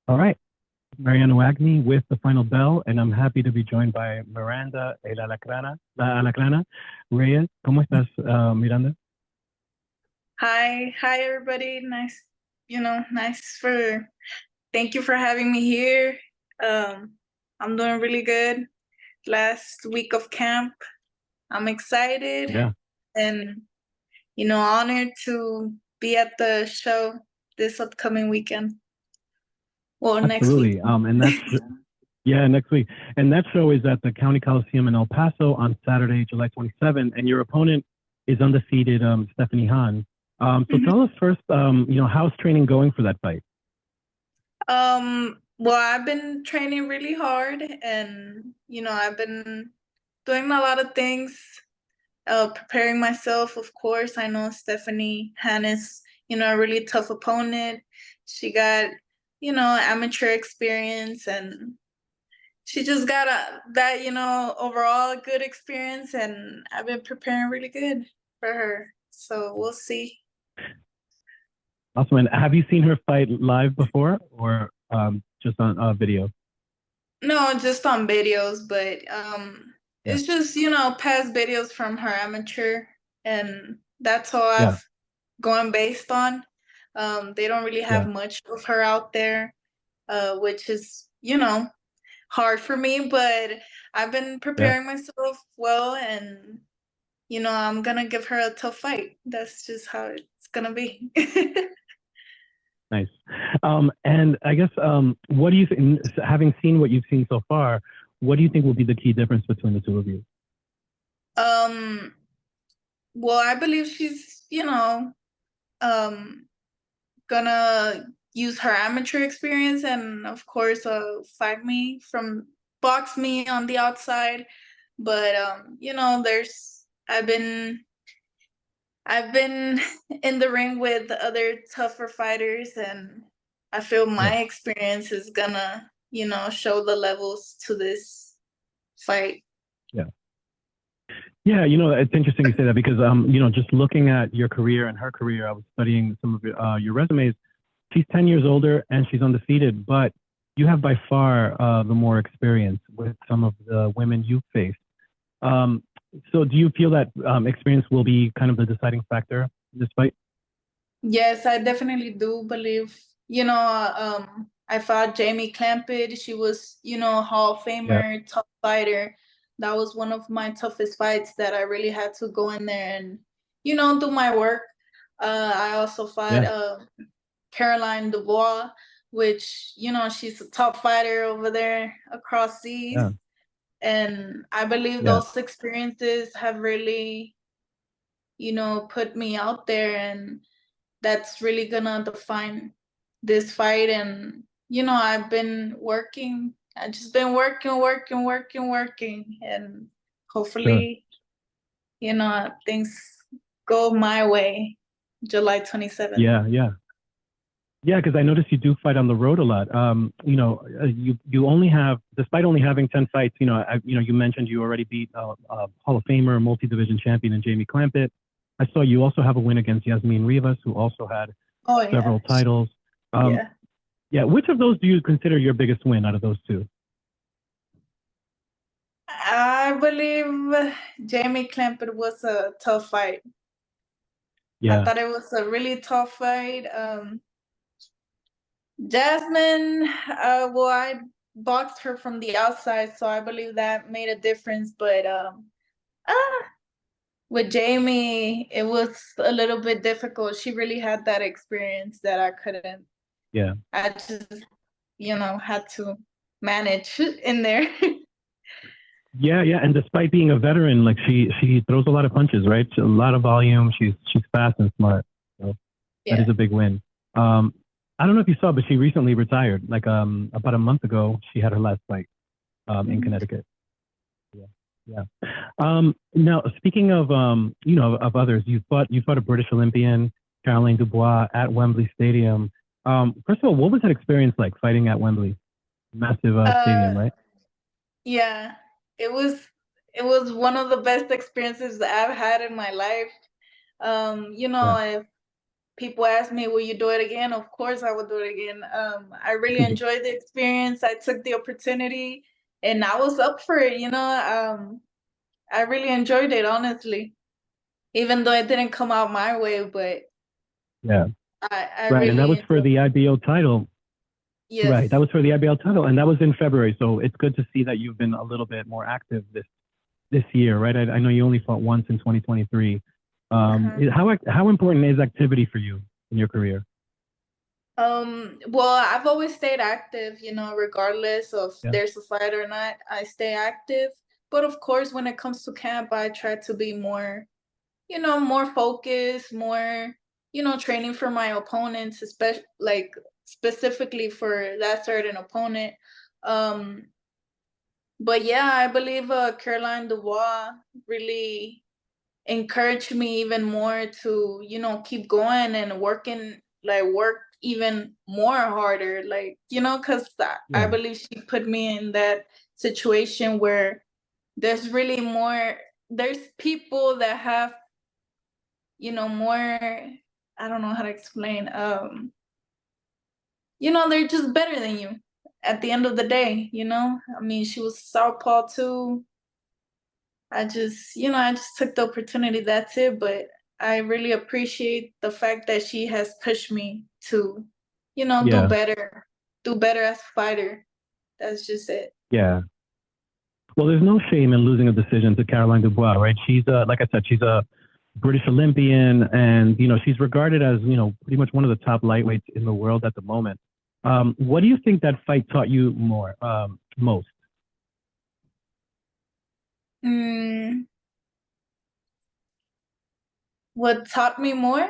All right, Mariano Agni with the final bell, and I'm happy to be joined by Miranda La Alacrana Reyes. ¿Cómo estás, Miranda? Hi, everybody. Nice for thank you for having me here. Um, I'm doing really good. Last week of camp, I'm excited Yeah, and honored to be at the show this upcoming weekend. Well, next absolutely. weekend. And that's yeah, next week, and that show is at the County Coliseum in El Paso on Saturday, July 27th, and your opponent is undefeated, Stephanie Han. So Mhm. tell us first, how's training going for that fight? Well, I've been training really hard and I've been doing a lot of things preparing myself, of course. I know Stephanie Hannes, a really tough opponent. She got, amateur experience and she just got overall good experience and I've been preparing really good for her. So we'll see. Awesome. And have you seen her fight live before, or just on video? No, just on videos, but Yeah, it's just, past videos from her amateur and that's all yeah, I've gone based on. They don't really have yeah, much of her out there, which is, hard for me, but I've been yeah. preparing myself well and, I'm gonna give her a tough fight. That's just how it's gonna be. Nice. And I guess, what do you think, having seen what you've seen so far, what do you think will be the key difference between the two of you? Um, well, I believe she's, um, gonna use her amateur experience and of course fight me from box me on the outside. But there's I've been in the ring with other tougher fighters and I feel Yeah, my experience is gonna, show the levels to this fight. yeah. Yeah, it's interesting you say that because, just looking at your career and her career, I was studying some of your resumes. She's 10 years older and she's undefeated, but you have by far the more experience with some of the women you've faced. Um, so do you feel that experience will be kind of the deciding factor in this fight? Yes, I definitely do believe, I fought Jamie Clampett. She was, Hall of Yeah, Famer, tough fighter. That was one of my toughest fights that I really had to go in there and, do my work. I also fought yeah, Caroline Dubois, which, she's a top fighter over there across seas. yeah, And I believe yeah, those experiences have really, put me out there and that's really gonna define this fight. And I've just been working, and sure. hopefully, things go my way July 27th. Yeah, yeah. Yeah, because I noticed you do fight on the road a lot. You only have, despite only having 10 fights. You mentioned you already beat Hall of Famer, multi-division champion, and Jamie Clampett. I saw you also have a win against Yasmin Rivas, who also had Oh yeah, several titles. Um, yeah. yeah, which of those do you consider your biggest win out of those two? I believe Jamie Clampett was a tough fight. I Yeah, thought it was a really tough fight. Jasmine, well, I boxed her from the outside, so I believe that made a difference. But ah, with Jamie, it was a little bit difficult. She really had that experience that I couldn't. yeah. I just, had to manage in there. Yeah, yeah, and despite being a veteran, like she throws a lot of punches, right? A lot of volume. She's fast and smart. So that is Yeah. a big win. Um, I don't know if you saw, but she recently retired. Like about a month ago, she had her last fight in Mhm. Connecticut. Yeah, yeah. Now speaking of of others, you fought a British Olympian, Caroline Dubois, at Wembley Stadium. First of all, what was that experience like fighting at Wembley? Massive stadium, Uh, right? yeah, it was it was one of the best experiences that I've had in my life. Yeah, people ask me, will you do it again? Of course I will do it again. I really enjoyed the experience. I took the opportunity and I was up for it, you know. I really enjoyed it, honestly, even though it didn't come out my way, but Yeah. I Right. And that really was for enjoyed the it. IBO title. Right. That Yes. was for the IBL title, and that was in February. So it's good to see that you've been a little bit more active this year, right? I know you only fought once in 2023. Uh-huh. How important is activity for you in your career? Well, I've always stayed active, you know, regardless of Yeah. there's a fight or not, I stay active. But of course, when it comes to camp, I try to be more, you know, more focused, more, you know, training for my opponents, especially like specifically for that certain opponent. Um, but yeah, I believe Caroline Dubois really encouraged me even more to, you know, keep going and working, like work even more harder, like, you know, because I Yeah. believe she put me in that situation where there's really more, there's people that have, you know, more, I don't know how to explain, you know, they're just better than you at the end of the day, you know. I mean, she was southpaw too. I just took the opportunity, that's it. But I really appreciate the fact that she has pushed me to, you know, Yeah. do better as a fighter. That's just it. Yeah. Well, there's no shame in losing a decision to Caroline Dubois, right? She's like I said, she's a British Olympian, and she's regarded as pretty much one of the top lightweights in the world at the moment. What do you think that fight taught you most? Mm, what taught me more?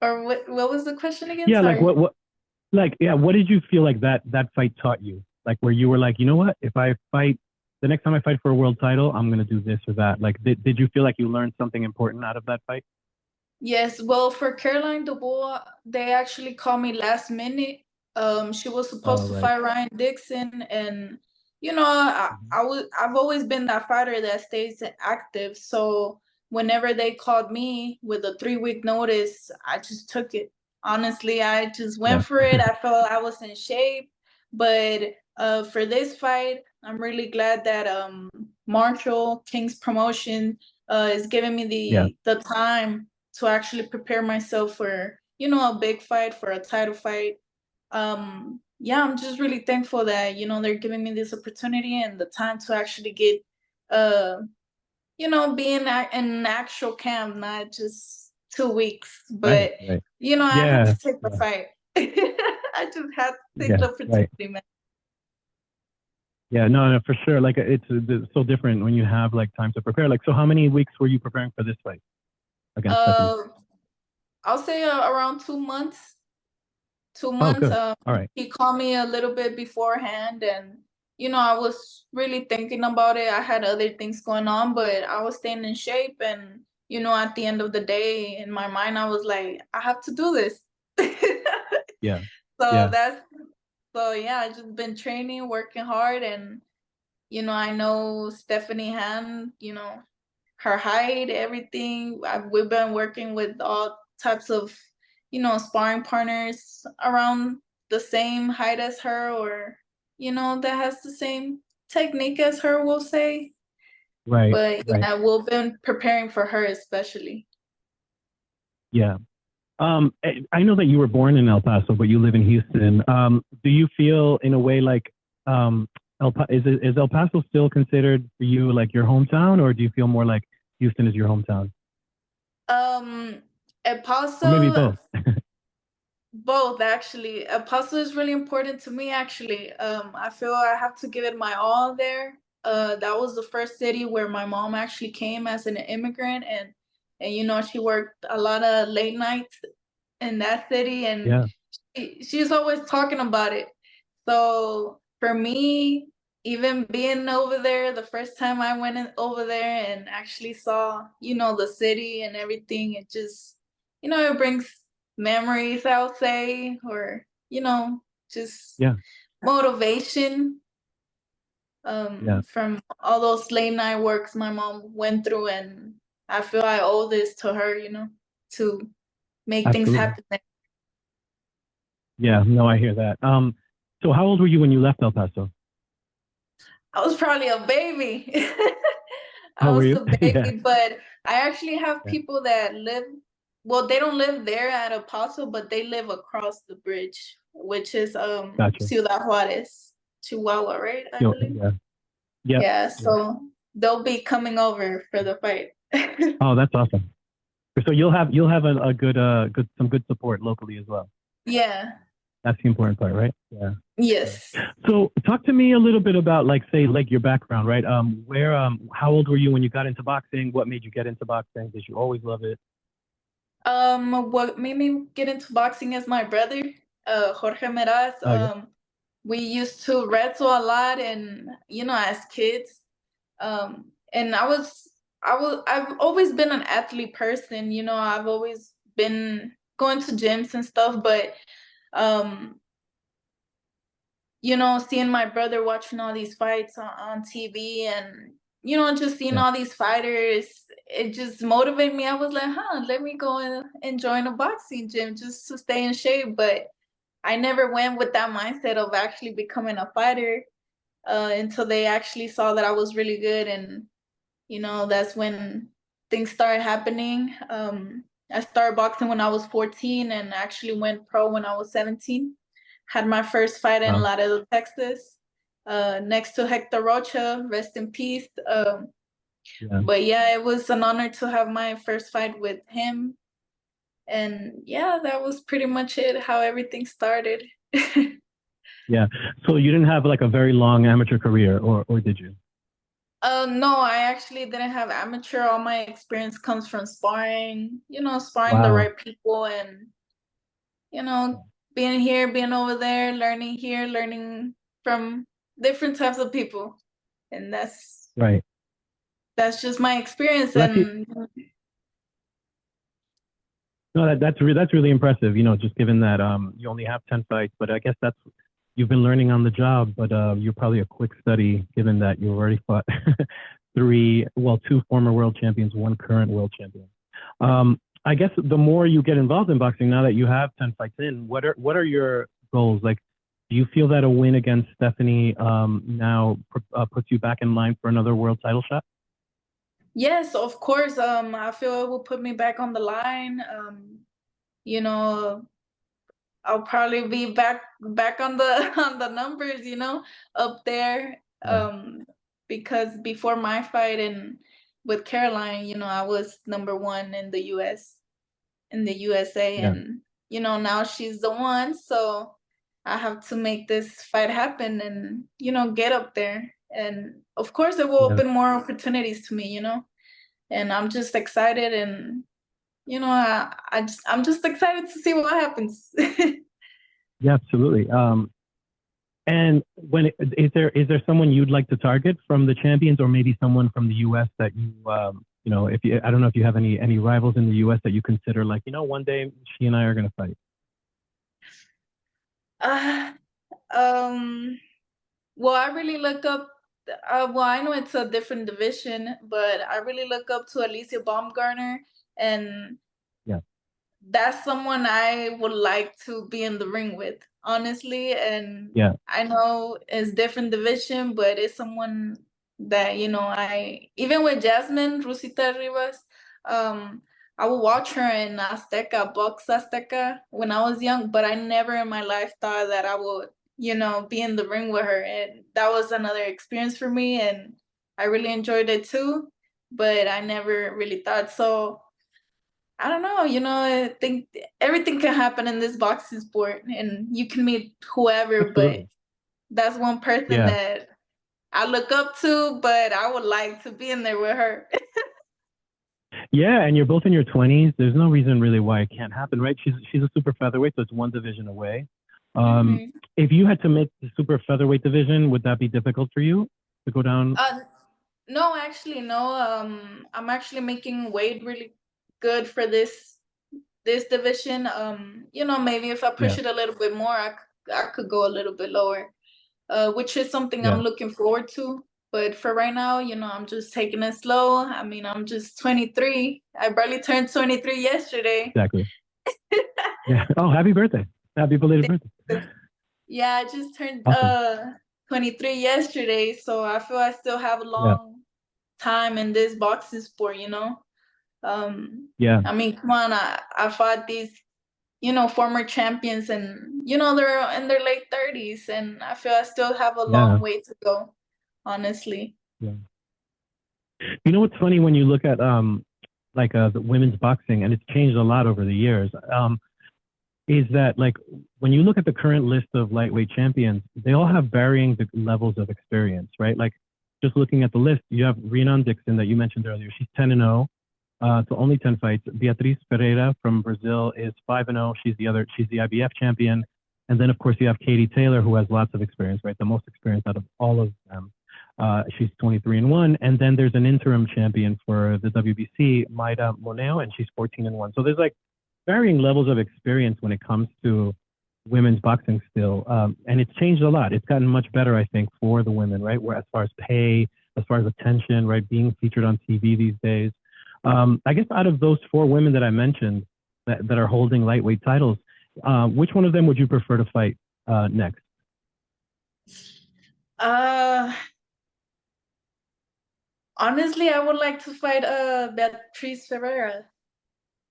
Or what was the question again? Yeah, like Sorry. what did you feel like that fight taught you? Like where you were like, you know what, if I fight the next time I fight for a world title, I'm gonna do this or that. Like, did you feel like you learned something important out of that fight? Yes, well, for Caroline Dubois, they actually called me last minute. She was Oh, supposed to right. fight Ryan Dixon, and Mhm. I've always been that fighter that stays active. So whenever they called me with a 3 week notice, I just took it. Honestly, I just Yeah. went for it. I felt I was in shape, but for this fight, I'm really glad that Marshall King's promotion is giving me Yeah. the time to actually prepare myself for, you know, a big fight, for a title fight. Yeah, I'm just really thankful that, you know, they're giving me this opportunity and the time to actually get, uh, you know, be in an actual camp, not just 2 weeks. Right. But, Right. you know, I had Yeah. to take the Yeah. fight. I just had to take Yeah. the Right. opportunity, man. Yeah. No, no, for sure. Like it's so different when you have like time to prepare. Like, so how many weeks were you preparing for this fight against Stephanie? Uh, I'll say around 2 months. two Oh, months. good. All right. He called me a little bit beforehand, and you know, I was really thinking about it. I had other things going on, but I was staying in shape, and you know, at the end of the day, in my mind, I was like, I have to do this. Yeah. So Yeah. that's so yeah. I just been training, working hard, and you know, I know Stephanie Han. You know, her height, everything. We've been working with all types of, you know, sparring partners around the same height as her, or, you know, that has the same technique as her, we'll say. Right. But Right. yeah, we've been preparing for her especially. Yeah. I know that you were born in El Paso, but you live in Houston. Do you feel in a way like is El Paso still considered for you like your hometown, or do you feel more like Houston is your hometown, Um, El or maybe Paso, both? both actually. Paso is really important to me actually. I feel I have to give it my all there. That was the first city where my mom actually came as an immigrant, and you know, she worked a lot of late nights in that city, and Yeah. she's always talking about it. So for me, even being over there, the first time I went over there and actually saw, you know, the city and everything, it just, you know, it brings memories, I'll say, or, you know, just Yeah. motivation Yeah. from all those late night works my mom went through. And I feel I owe this to her, you know, too. make things Absolutely. happen. Yeah, no, I hear that. So how old were you when you left El Paso? I was probably a baby. I How were was you? a Yeah, baby, but I actually have yeah, people that live, well, they don't live there at El Paso, but they live across the bridge, which is gotcha. Ciudad Juarez, Chihuahua, right? I believe. Yeah, yeah, Yeah, yeah. so they'll be coming over for the fight. Oh, that's awesome. So you'll have a good some good support locally as well. Yeah. That's the important part, right? Yeah. Yeah. Yes. So talk to me a little bit about like say like your background, right? Where how old were you when you got into boxing? What made you get into boxing? Did you always love it? What made me get into boxing is my brother, Jorge Meraz. Oh yeah. We used to wrestle a lot, and as kids, and I've always been an athlete person. I've always been going to gyms and stuff, but um, seeing my brother watching all these fights on TV and, just seeing Yeah. all these fighters, it just motivated me. I was like, let me go and join a boxing gym just to stay in shape. But I never went with that mindset of actually becoming a fighter until they actually saw that I was really good. And, that's when things started happening. I started boxing when I was 14 and actually went pro when I was 17. Had my first fight in Wow. Laredo, Texas, next to Hector Rocha, rest in peace. Yeah. But yeah, it was an honor to have my first fight with him. And yeah, that was pretty much it, how everything started. Yeah. So you didn't have like a very long amateur career, or did you? No, I actually didn't have amateur. All my experience comes from sparring, sparring the Wow. right people and, you know, being here, being over there, learning here, learning from different types of people. And Right. that's just my experience. Well, that's And no, that's really impressive. Just given that you only have 10 fights, but I guess that's you've been learning on the job. But you're probably a quick study, given that you already fought two former world champions, one current world champion. I guess the more you get involved in boxing, now that you have 10 fights in, what are your goals? Like, do you feel that a win against Stephanie now puts you back in line for another world title shot? yes, of course, I feel it will put me back on the line. You know, I'll probably be back on the on the numbers, up there. Yeah, Because before my fight and with Caroline, I was number one in the USA, yeah, and now she's the one, so I have to make this fight happen and get up there. And of course, it will yeah. open more opportunities to me, and I'm just excited, and I'm just excited to see what happens. Yeah, absolutely. And is there someone you'd like to target from the champions, or maybe someone from the U.S. that if you I don't know if you have any rivals in the U.S. that you consider like one day she and I are gonna fight. uh, um, well, I really look up. Well, I know it's a different division, but I really look up to Alicia Baumgartner, and Yeah, that's someone I would like to be in the ring with, honestly. And yeah, I know it's different division, but it's someone that, I even with Jasmine Rusita Rivas, um, I would watch her in Azteca, Box Azteca when I was young, but I never in my life thought that I would, be in the ring with her. And that was another experience for me, and I really enjoyed it too, but I never really thought so. I don't know, I think everything can happen in this boxing sport and you can meet whoever, but absolutely. that's one person Yeah, that I look up to, but I would like to be in there with her. yeah. And you're both in your 20s. There's no reason really why it can't happen, right? She's a super featherweight, so it's one division away. Um, hmm if you had to make the super featherweight division, would that be difficult for you to go down? Uh, no, actually, no. I'm actually making weight really good for this division. Maybe if I Yeah, push it a little bit more, I could go a little bit lower. Which is something I'm yeah, looking forward to. But for right now, I'm just taking it slow. I mean, I'm just 23. I barely turned 23 yesterday. exactly. Yeah. Oh, happy birthday. Happy belated birthday. Yeah, I just turned Awesome. 23 yesterday, so I feel I still have a Yeah. long time in this boxing sport, you know. Yeah. I mean, come on, I fought these, former champions, and they're in their late 30s, and I feel I still have a Yeah. long way to go, honestly. Yeah. You know what's funny when you look at like the women's boxing, and it's changed a lot over the years. Is that like when you look at the current list of lightweight champions, they all have varying levels of experience, right? Like just looking at the list, you have Renan Dixon that you mentioned earlier. She's 10-0 to only 10 fights. Beatriz Pereira from Brazil is 5-0. She's the IBF champion. And then of course you have Katie Taylor, who has lots of experience, right? The most experience out of all of them. She's 23-1. And then there's an interim champion for the WBC, Maida Moneo, and she's 14-1. So there's like varying levels of experience when it comes to women's boxing still. And it's changed a lot. It's gotten much better, I think, for the women, right? Where as far as pay, as far as attention, right? Being featured on TV these days. I guess out of those four women that I mentioned that are holding lightweight titles, which one of them would you prefer to fight next? Uh, Honestly, I would like to fight Beatriz Ferreira.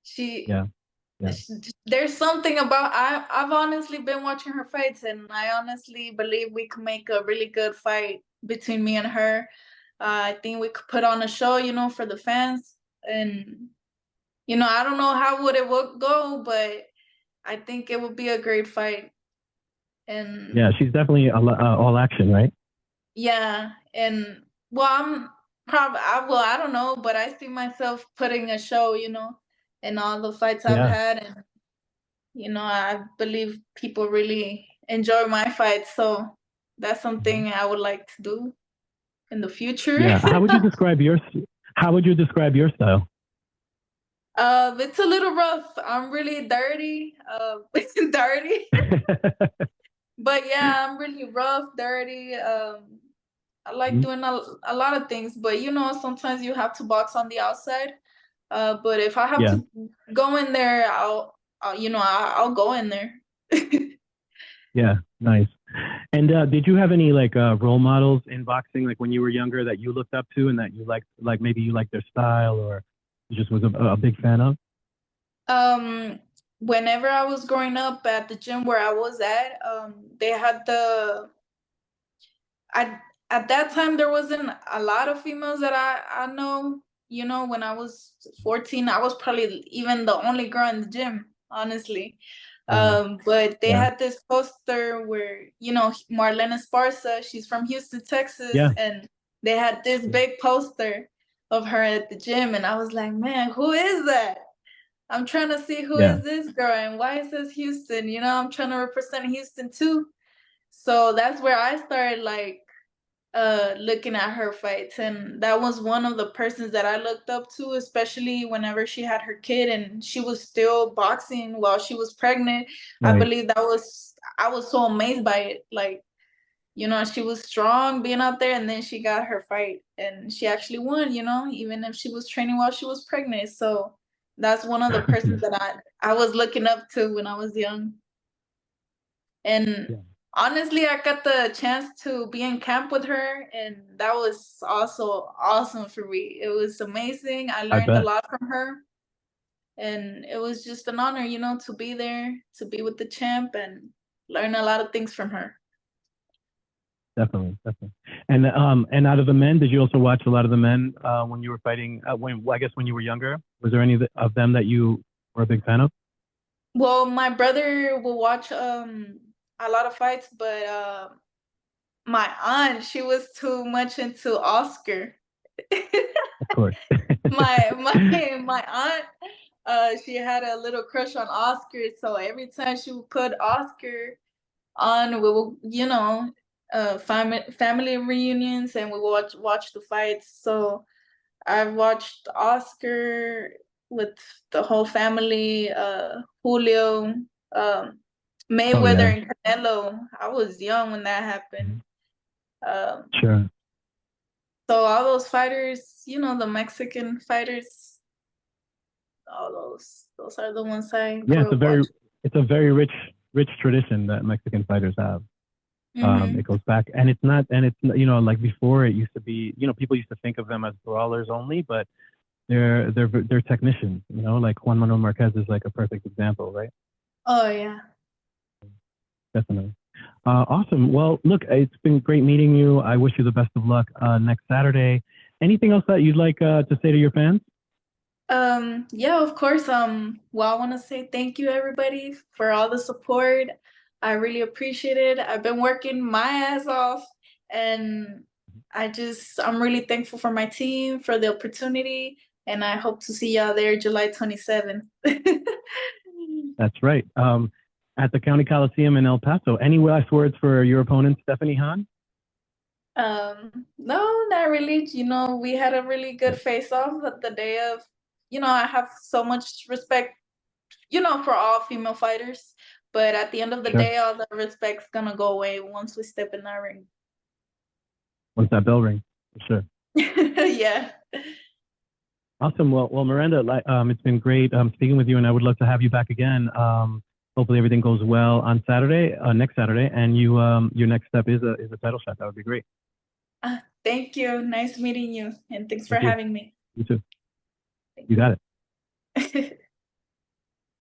She Yeah, yeah, There's something about I've honestly been watching her fights, and I honestly believe we could make a really good fight between me and her. I think we could put on a show, for the fans, and I don't know how would it would go, but I think it would be a great fight. yeah. And She's definitely all action, right? yeah, and well, I don't know, but I see myself putting a show, in all the fights I've Yeah. had, and I believe people really enjoy my fights, so that's Mhm. something I would like to do in the future. Yeah. How would you describe your How would you describe your style? It's a little rough. I'm really dirty, dirty, but yeah, I'm really rough, dirty. I like Mhm. doing a lot of things, but sometimes you have to box on the outside. But if I have Yeah. to go in there, I'll go in there. Yeah. Nice. And did you have any like role models in boxing, like when you were younger, that you looked up to and that you liked, like maybe you liked their style or you just was a big fan of? Um, Whenever I was growing up at the gym where I was at, they had I at that time there wasn't a lot of females that I know. When I was 14, I was probably even the only girl in the gym, honestly. Wow. But they Yeah. had this poster where, Marlena Esparza, she's from Houston, Texas, Yeah. and they had this Yeah. big poster of her at the gym, and I was like, man, who is that? I'm trying to see who Yeah. is this girl and why it says Houston. I'm trying to represent Houston too. So that's where I started like looking at her fights, and that was one of the persons that I looked up to, especially whenever she had her kid and she was still boxing while she was pregnant. I Right. believe I was so amazed by it. Like, she was strong being out there, and then she got her fight and she actually won, even if she was training while she was pregnant. So that's one of the persons that I was looking up to when I was young. And Yeah. honestly, I got the chance to be in camp with her, and that was also awesome for me. It was amazing. I I learned a bet. lot from her, and it was just an honor, to be there, to be with the champ, and learn a lot of things from her. Definitely. Definitely. And out of the men, did you also watch a lot of the men when you were fighting? I guess when you were younger, was there any of them that you were a big fan of? Well, my brother will watch a lot of fights, but my aunt, she was too much into Oscar. Of course. My aunt, she had a little crush on Oscar, so every time she would put Oscar on, we will, family reunions, and we will watch the fights. So I've watched Oscar with the whole family, Julio, um, Oh Mayweather, yeah. and Canelo. I was young when that happened. Mhm. Um, Sure. so all those fighters, the Mexican fighters, all those are the ones I Yeah, grew up watching. it's a very rich tradition that Mexican fighters have. Mm-hmm. It goes back, and it's not, you know, like before it used to be, you know, people used to think of them as brawlers only, but they're technicians, you know, like Juan Manuel Marquez is like a perfect example, right? Oh yeah. Definitely. Awesome. Well, look, it's been great meeting you. I wish you the best of luck next Saturday. Anything else that you'd like to say to your fans? Yeah, of course. Well, I want to say thank you everybody for all the support. I really appreciate it. I've been working my ass off, and I'm really thankful for my team, for the opportunity, and I hope to see y'all there July 27th. That's right. At the County Coliseum in El Paso. Any last words for your opponent, Stephanie Han? No, not really. You know, we had a really good Right. face off at the day of, I have so much respect, for all female fighters. But at the end of the Sure. day, all the respect's gonna go away once we step in that ring. Once that bell rings, for sure. Yeah. Awesome. Well, Miranda, it's been great speaking with you, and I would love to have you back again. Hopefully everything goes well on Saturday, next Saturday, and your next step is a title shot. That would be great. Thank you. Nice meeting you, and thanks for Thank you. having me. You too. Thank You got it. you.